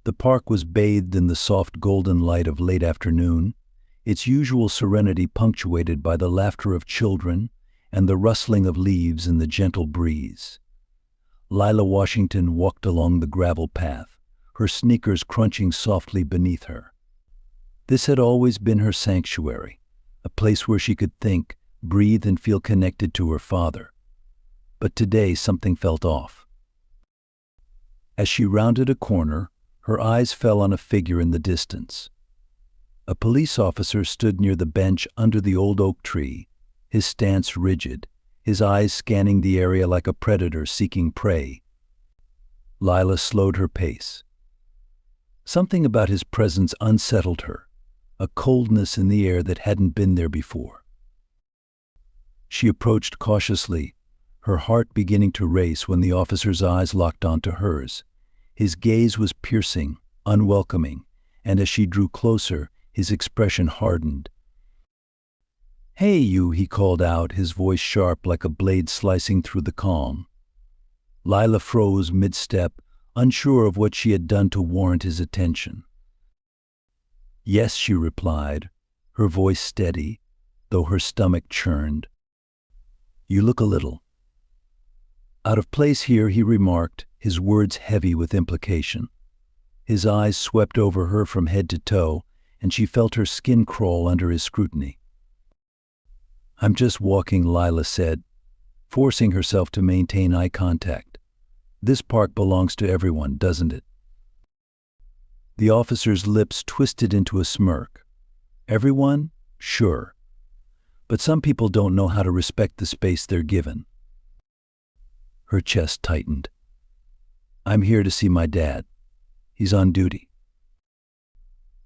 The park was bathed in the soft golden light of late afternoon, its usual serenity punctuated by the laughter of children and the rustling of leaves in the gentle breeze. Lila Washington walked along the gravel path, her sneakers crunching softly beneath her. This had always been her sanctuary, a place where she could think, breathe, and feel connected to her father. But today something felt off. As she rounded a corner, her eyes fell on a figure in the distance. A police officer stood near the bench under the old oak tree, his stance rigid, his eyes scanning the area like a predator seeking prey. Lila slowed her pace. Something about his presence unsettled her, a coldness in the air that hadn't been there before. She approached cautiously, her heart beginning to race when the officer's eyes locked onto hers. His gaze was piercing, unwelcoming, and as she drew closer, his expression hardened. "Hey, you," he called out, his voice sharp like a blade slicing through the calm. Lila froze mid-step, unsure of what she had done to warrant his attention. "Yes," she replied, her voice steady, though her stomach churned. "You look a little out of place here," he remarked, his words heavy with implication. His eyes swept over her from head to toe, and she felt her skin crawl under his scrutiny. "I'm just walking," Lila said, forcing herself to maintain eye contact. "This park belongs to everyone, doesn't it?" The officer's lips twisted into a smirk. "Everyone? Sure. But some people don't know how to respect the space they're given." Her chest tightened. "I'm here to see my dad. He's on duty."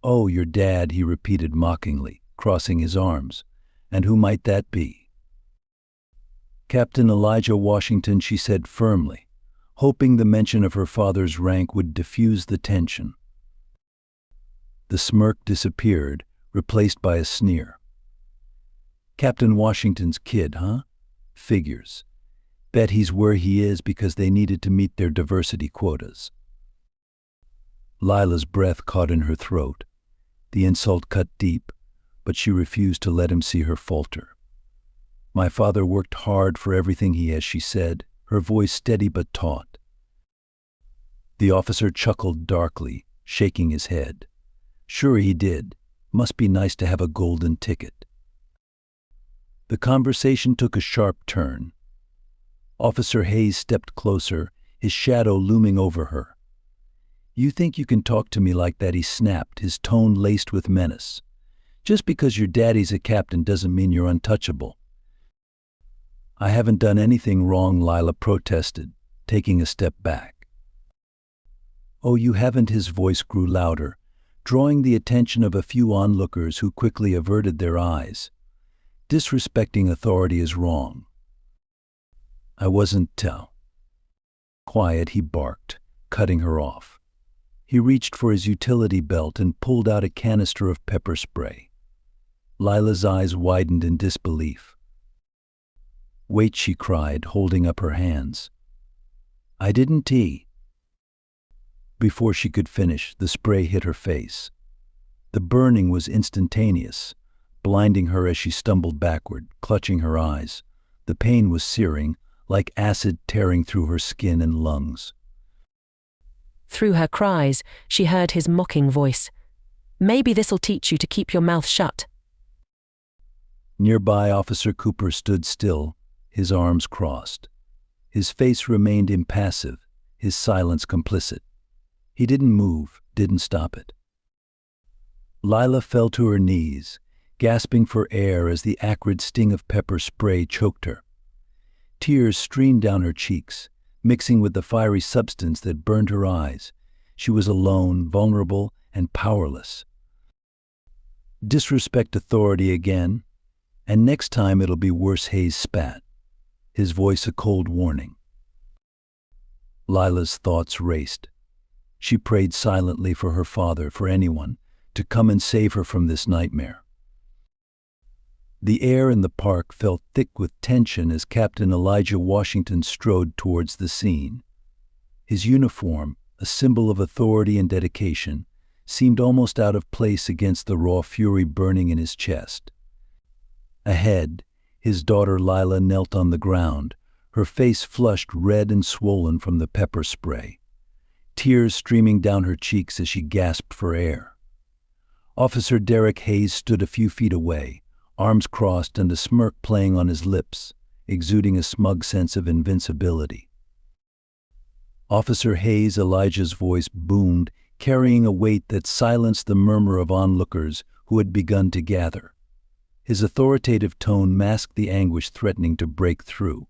"Oh, your dad," he repeated mockingly, crossing his arms. "And who might that be?" "Captain Elijah Washington," she said firmly, hoping the mention of her father's rank would diffuse the tension. The smirk disappeared, replaced by a sneer. "Captain Washington's kid, huh? Figures. Bet he's where he is because they needed to meet their diversity quotas." Lila's breath caught in her throat. The insult cut deep, but she refused to let him see her falter. "My father worked hard for everything he has," she said, her voice steady but taut. The officer chuckled darkly, shaking his head. "Sure he did. Must be nice to have a golden ticket." The conversation took a sharp turn. Officer Hayes stepped closer, his shadow looming over her. "You think you can talk to me like that?" he snapped, his tone laced with menace. "Just because your daddy's a captain doesn't mean you're untouchable." "I haven't done anything wrong," Lila protested, taking a step back. "Oh, you haven't?" His voice grew louder, drawing the attention of a few onlookers who quickly averted their eyes. "Disrespecting authority is wrong." "I wasn't quiet," he barked, cutting her off. He reached for his utility belt and pulled out a canister of pepper spray. Lila's eyes widened in disbelief. "Wait," she cried, holding up her hands. "I didn't Before she could finish, the spray hit her face. The burning was instantaneous, blinding her as she stumbled backward, clutching her eyes. The pain was searing, like acid tearing through her skin and lungs. Through her cries, she heard his mocking voice. "Maybe this'll teach you to keep your mouth shut." Nearby, Officer Cooper stood still, his arms crossed. His face remained impassive, his silence complicit. He didn't move, didn't stop it. Lila fell to her knees, gasping for air as the acrid sting of pepper spray choked her. Tears streamed down her cheeks, mixing with the fiery substance that burned her eyes. She was alone, vulnerable, and powerless. "Disrespect authority again, and next time it'll be worse," Hayes spat, his voice a cold warning. Lila's thoughts raced. She prayed silently for her father, for anyone, to come and save her from this nightmare. The air in the park felt thick with tension as Captain Elijah Washington strode towards the scene. His uniform, a a symbol of authority and dedication, seemed almost out of place against the raw fury burning in his chest. Ahead, his daughter Lila knelt on the ground, her face flushed red and swollen from the pepper spray, tears streaming down her cheeks as she gasped for air. Officer Derek Hayes stood a few feet away, arms crossed and a smirk playing on his lips, exuding a smug sense of invincibility. Officer Hayes, Elijah's voice boomed, carrying a weight that silenced the murmur of onlookers who had begun to gather. His authoritative tone masked the anguish threatening to break through.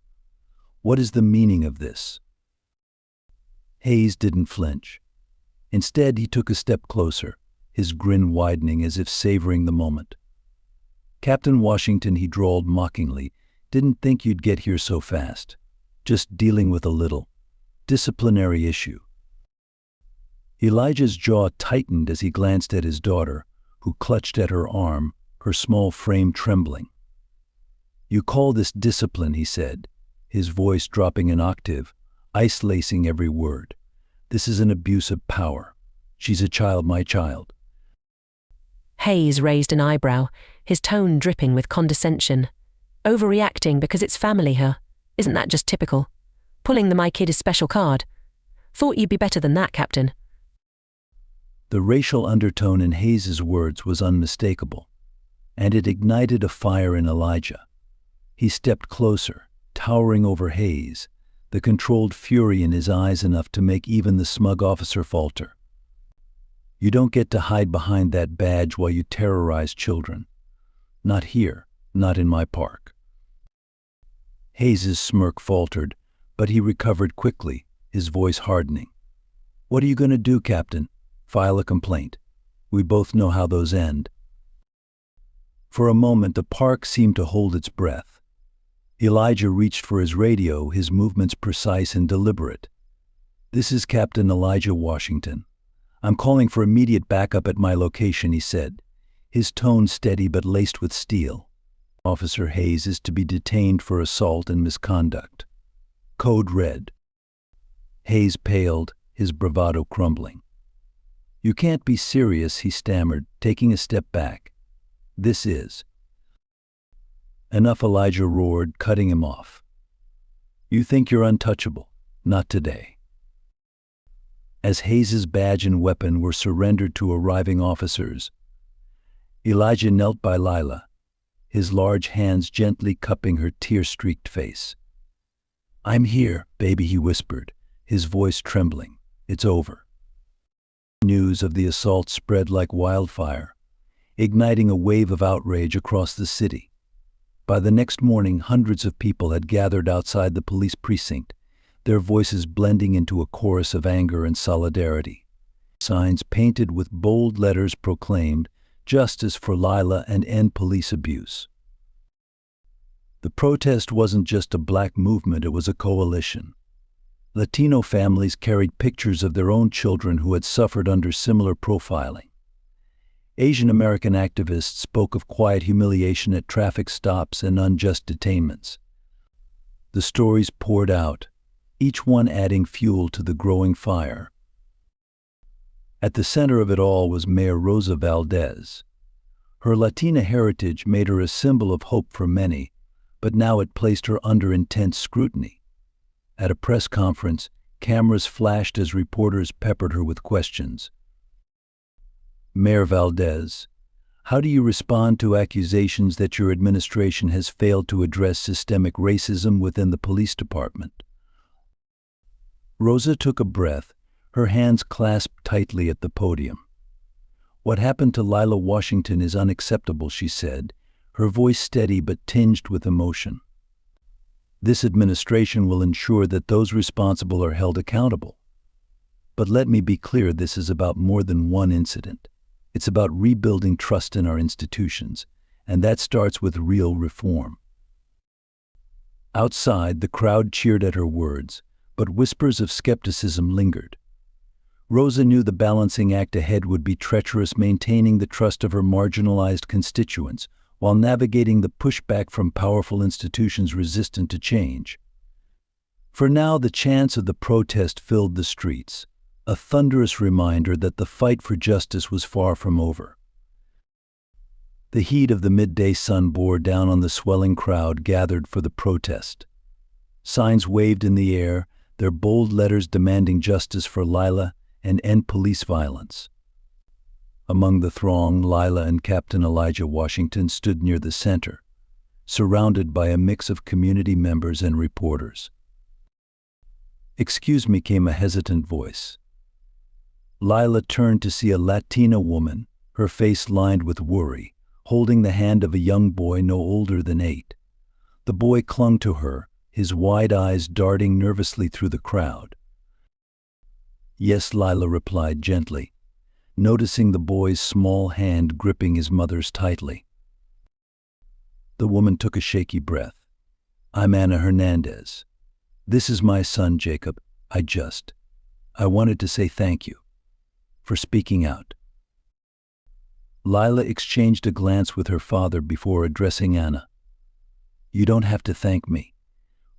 What is the meaning of this? Hayes didn't flinch. Instead, he took a step closer, his grin widening as if savoring the moment. "Captain Washington," he drawled mockingly, "didn't think you'd get here so fast. Just dealing with a little disciplinary issue." Elijah's jaw tightened as he glanced at his daughter, who clutched at her arm, her small frame trembling. "You call this discipline," he said, his voice dropping an octave, ice-lacing every word. "This is an abuse of power. She's a child, my child." Hayes raised an eyebrow, his tone dripping with condescension. "Overreacting because it's family, huh? Isn't that just typical? Pulling the 'my kid is special' card. Thought you'd be better than that, Captain." The racial undertone in Hayes's words was unmistakable, and it ignited a fire in Elijah. He stepped closer, towering over Hayes, the controlled fury in his eyes enough to make even the smug officer falter. "You don't get to hide behind that badge while you terrorize children. Not here, not in my park." Hayes's smirk faltered, but he recovered quickly, his voice hardening. "What are you going to do, Captain? File a complaint? We both know how those end." For a moment, the park seemed to hold its breath. Elijah reached for his radio, his movements precise and deliberate. "This is Captain Elijah Washington. I'm calling for immediate backup at my location," he said, his tone steady but laced with steel. "Officer Hayes is to be detained for assault and misconduct. Code red." Hayes paled, his bravado crumbling. "You can't be serious," he stammered, taking a step back. "This is—" "Enough," Elijah roared, cutting him off. "You think you're untouchable. Not today." As Hayes's badge and weapon were surrendered to arriving officers, Elijah knelt by Lila, his large hands gently cupping her tear-streaked face. "I'm here, baby," he whispered, his voice trembling. "It's over." News of the assault spread like wildfire, igniting a wave of outrage across the city. By the next morning, hundreds of people had gathered outside the police precinct, their voices blending into a chorus of anger and solidarity. Signs painted with bold letters proclaimed, "Justice for Lila and end police abuse." The protest wasn't just a black movement, it was a coalition. Latino families carried pictures of their own children who had suffered under similar profiling. Asian American activists spoke of quiet humiliation at traffic stops and unjust detainments. The stories poured out, each one adding fuel to the growing fire. At the center of it all was Mayor Rosa Valdez. Her Latina heritage made her a symbol of hope for many, but now it placed her under intense scrutiny. At a press conference, cameras flashed as reporters peppered her with questions. "Mayor Valdez, how do you respond to accusations that your administration has failed to address systemic racism within the police department?" Rosa took a breath, her hands clasped tightly at the podium. "What happened to Lila Washington is unacceptable," she said, her voice steady but tinged with emotion. "This administration will ensure that those responsible are held accountable. But let me be clear, this is about more than one incident. It's about rebuilding trust in our institutions, and that starts with real reform." Outside, the crowd cheered at her words, but whispers of skepticism lingered. Rosa knew the balancing act ahead would be treacherous, maintaining the trust of her marginalized constituents while navigating the pushback from powerful institutions resistant to change. For now, the chants of the protest filled the streets, a thunderous reminder that the fight for justice was far from over. The heat of the midday sun bore down on the swelling crowd gathered for the protest. Signs waved in the air, their bold letters demanding justice for Lila and end police violence. Among the throng, Lila and Captain Elijah Washington stood near the center, surrounded by a mix of community members and reporters. "Excuse me," came a hesitant voice. Lila turned to see a Latina woman, her face lined with worry, holding the hand of a young boy no older than 8. The boy clung to her, his wide eyes darting nervously through the crowd. "Yes," Lila replied gently, noticing the boy's small hand gripping his mother's tightly. The woman took a shaky breath. "I'm Ana Hernandez. This is my son, Jacob. I wanted to say thank you for speaking out." Lila exchanged a glance with her father before addressing Ana. "You don't have to thank me.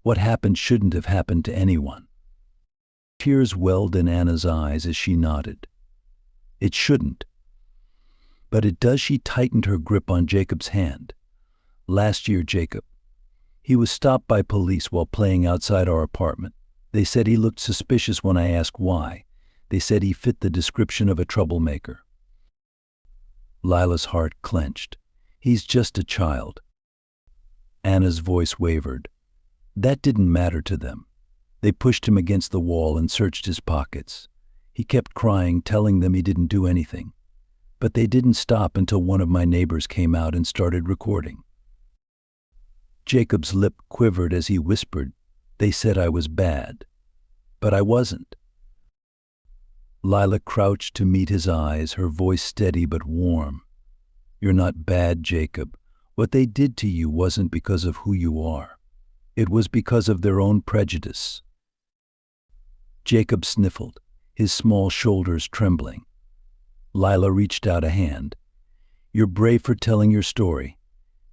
What happened shouldn't have happened to anyone." Tears welled in Ana's eyes as she nodded. "It shouldn't. But it does." She tightened her grip on Jacob's hand. "Last year, Jacob. He was stopped by police while playing outside our apartment. They said he looked suspicious when I asked why. They said he fit the description of a troublemaker." Lila's heart clenched. "He's just a child." Ana's voice wavered. "That didn't matter to them. They pushed him against the wall and searched his pockets. He kept crying, telling them he didn't do anything. But they didn't stop until one of my neighbors came out and started recording." Jacob's lip quivered as he whispered, "They said I was bad. But I wasn't." Lila crouched to meet his eyes, her voice steady but warm. "You're not bad, Jacob. What they did to you wasn't because of who you are. It was because of their own prejudice." Jacob sniffled, his small shoulders trembling. Lila reached out a hand. "You're brave for telling your story,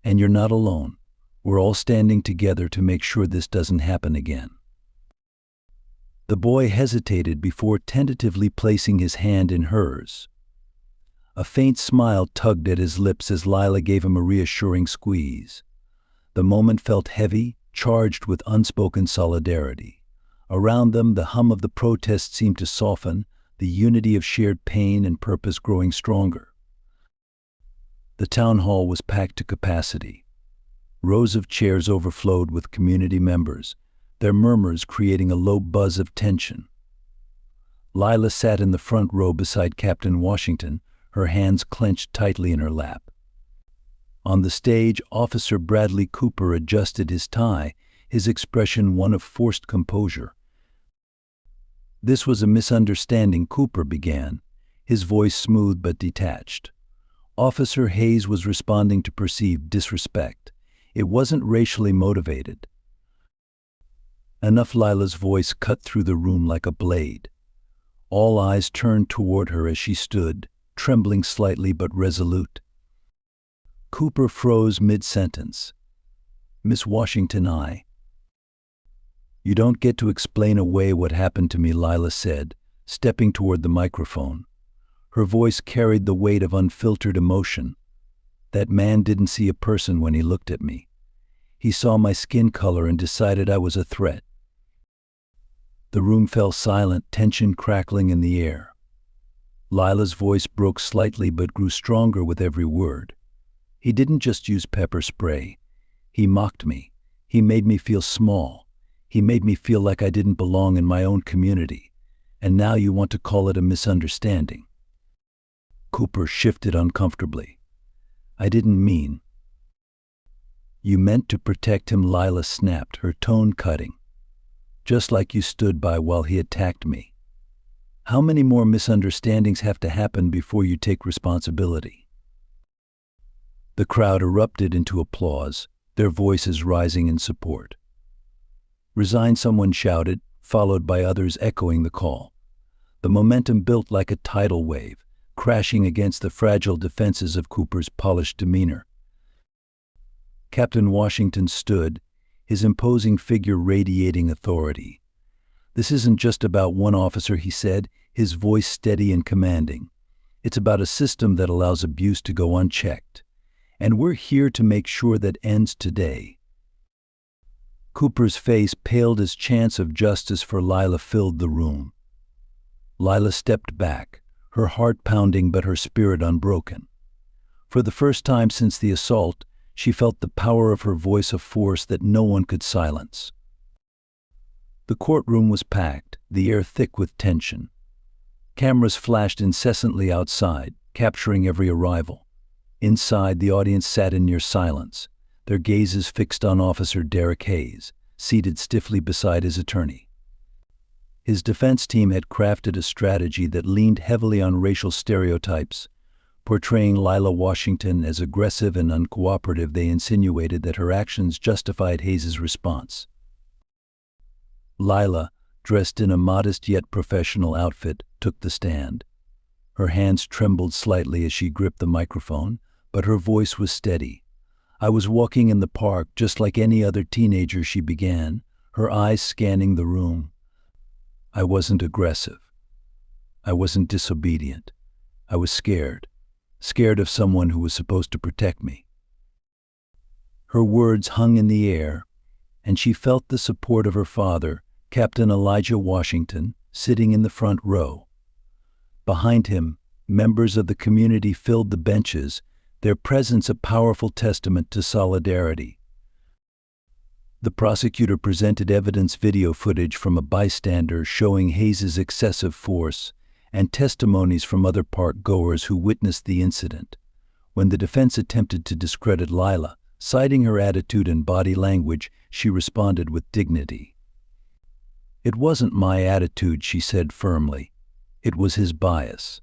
and you're not alone. We're all standing together to make sure this doesn't happen again." The boy hesitated before tentatively placing his hand in hers. A faint smile tugged at his lips as Lila gave him a reassuring squeeze. The moment felt heavy, charged with unspoken solidarity. Around them, the hum of the protest seemed to soften, the unity of shared pain and purpose growing stronger. The town hall was packed to capacity. Rows of chairs overflowed with community members, their murmurs creating a low buzz of tension. Lila sat in the front row beside Captain Washington, her hands clenched tightly in her lap. On the stage, Officer Bradley Cooper adjusted his tie, his expression one of forced composure. "This was a misunderstanding," Cooper began, his voice smooth but detached. Officer Hayes was responding to perceived disrespect. It wasn't racially motivated. Enough. Lila's voice cut through the room like a blade. All eyes turned toward her as she stood, trembling slightly but resolute. Cooper froze mid-sentence. "Miss Washington, You don't get to explain away what happened to me," Lila said, stepping toward the microphone. Her voice carried the weight of unfiltered emotion. "That man didn't see a person when he looked at me. He saw my skin color and decided I was a threat." The room fell silent, tension crackling in the air. Lila's voice broke slightly but grew stronger with every word. "He didn't just use pepper spray. He mocked me. He made me feel small. He made me feel like I didn't belong in my own community. And now you want to call it a misunderstanding." Cooper shifted uncomfortably. "I didn't mean." "You meant to protect him," Lila snapped, her tone cutting. "Just like you stood by while he attacked me. How many more misunderstandings have to happen before you take responsibility?" The crowd erupted into applause, their voices rising in support. "Resign," someone shouted, followed by others echoing the call. The momentum built like a tidal wave, crashing against the fragile defenses of Cooper's polished demeanor. Captain Washington stood, his imposing figure radiating authority. "This isn't just about one officer," he said, his voice steady and commanding. "It's about a system that allows abuse to go unchecked. And we're here to make sure that ends today." Cooper's face paled as chance of justice for Lila filled the room. Lila stepped back, her heart pounding but her spirit unbroken. For the first time since the assault, she felt the power of her voice, a force that no one could silence. The courtroom was packed, the air thick with tension. Cameras flashed incessantly outside, capturing every arrival. Inside, the audience sat in near silence, their gazes fixed on Officer Derek Hayes, seated stiffly beside his attorney. His defense team had crafted a strategy that leaned heavily on racial stereotypes. Portraying Lila Washington as aggressive and uncooperative, they insinuated that her actions justified Hayes' response. Lila, dressed in a modest yet professional outfit, took the stand. Her hands trembled slightly as she gripped the microphone, but her voice was steady. "I was walking in the park just like any other teenager," she began, her eyes scanning the room. "I wasn't aggressive. I wasn't disobedient. I was scared of someone who was supposed to protect me." Her words hung in the air, and she felt the support of her father, Captain Elijah Washington, sitting in the front row. Behind him, members of the community filled the benches, their presence a powerful testament to solidarity. The prosecutor presented evidence video footage from a bystander showing Hayes' excessive force and testimonies from other park goers who witnessed the incident. When the defense attempted to discredit Lila, citing her attitude and body language, she responded with dignity. "It wasn't my attitude," she said firmly. "It was his bias.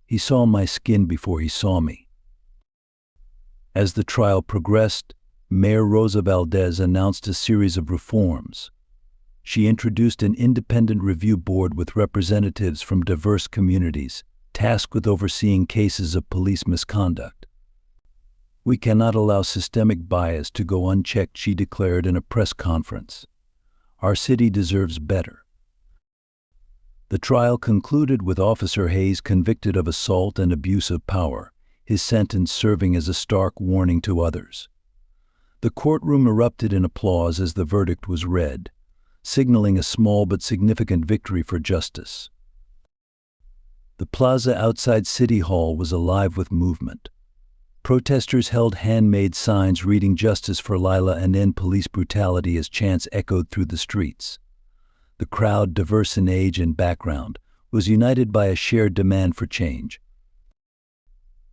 He saw my skin before he saw me." As the trial progressed, Mayor Rosa Valdez announced a series of reforms. She introduced an independent review board with representatives from diverse communities, tasked with overseeing cases of police misconduct. "We cannot allow systemic bias to go unchecked," she declared in a press conference. "Our city deserves better." The trial concluded with Officer Hayes convicted of assault and abuse of power, his sentence serving as a stark warning to others. The courtroom erupted in applause as the verdict was read, signaling a small but significant victory for justice. The plaza outside City Hall was alive with movement. Protesters held handmade signs reading "Justice for Lila" and "End Police Brutality" as chants echoed through the streets. The crowd, diverse in age and background, was united by a shared demand for change.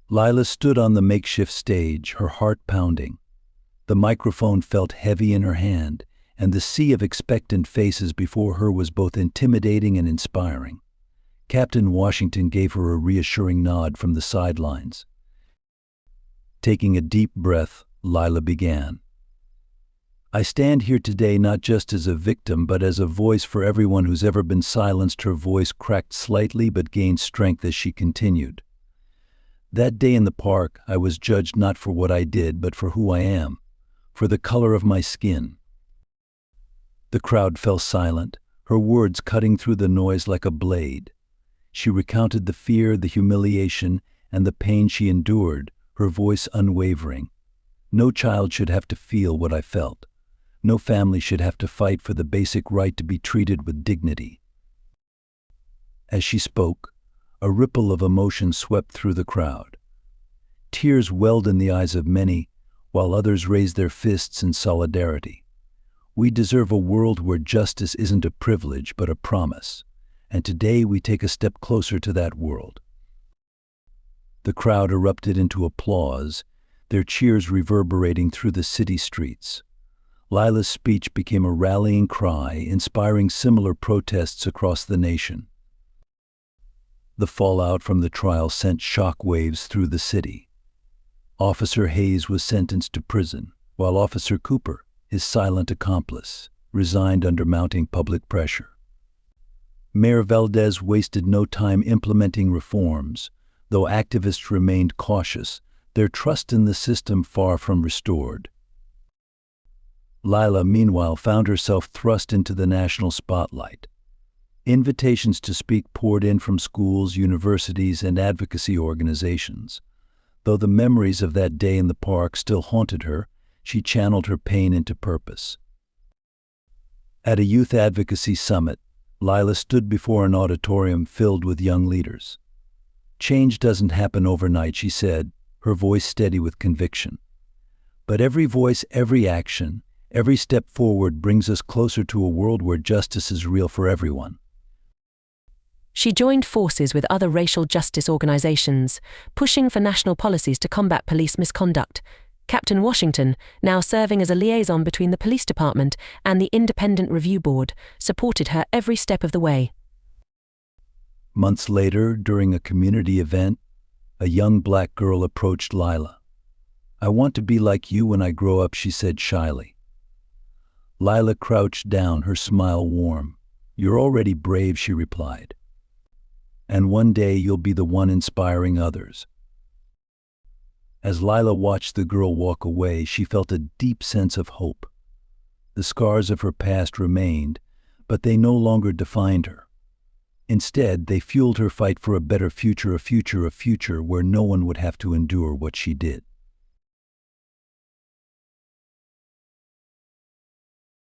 Lila stood on the makeshift stage, her heart pounding. The microphone felt heavy in her hand, and the sea of expectant faces before her was both intimidating and inspiring. Captain Washington gave her a reassuring nod from the sidelines. Taking a deep breath, Lila began. "I stand here today not just as a victim, but as a voice for everyone who's ever been silenced." Her voice cracked slightly but gained strength as she continued. "That day in the park, I was judged not for what I did, but for who I am, for the color of my skin." The crowd fell silent, her words cutting through the noise like a blade. She recounted the fear, the humiliation, and the pain she endured, her voice unwavering. "No child should have to feel what I felt. No family should have to fight for the basic right to be treated with dignity." As she spoke, a ripple of emotion swept through the crowd. Tears welled in the eyes of many, while others raised their fists in solidarity. "We deserve a world where justice isn't a privilege but a promise, and today we take a step closer to that world." The crowd erupted into applause, their cheers reverberating through the city streets. Lila's speech became a rallying cry, inspiring similar protests across the nation. The fallout from the trial sent shock waves through the city. Officer Hayes was sentenced to prison, while Officer Cooper, his silent accomplice, resigned under mounting public pressure. Mayor Valdez wasted no time implementing reforms, though activists remained cautious, their trust in the system far from restored. Lila, meanwhile, found herself thrust into the national spotlight. Invitations to speak poured in from schools, universities, and advocacy organizations. Though the memories of that day in the park still haunted her, she channeled her pain into purpose. At a youth advocacy summit, Lila stood before an auditorium filled with young leaders. "Change doesn't happen overnight," she said, her voice steady with conviction. "But every voice, every action, every step forward brings us closer to a world where justice is real for everyone." She joined forces with other racial justice organizations, pushing for national policies to combat police misconduct. Captain Washington, now serving as a liaison between the police department and the Independent Review Board, supported her every step of the way. Months later, during a community event, a young black girl approached Lila. "I want to be like you when I grow up," she said shyly. Lila crouched down, her smile warm. "You're already brave," she replied. "And one day you'll be the one inspiring others." As Lila watched the girl walk away, she felt a deep sense of hope. The scars of her past remained, but they no longer defined her. Instead, they fueled her fight for a better future, a future where no one would have to endure what she did.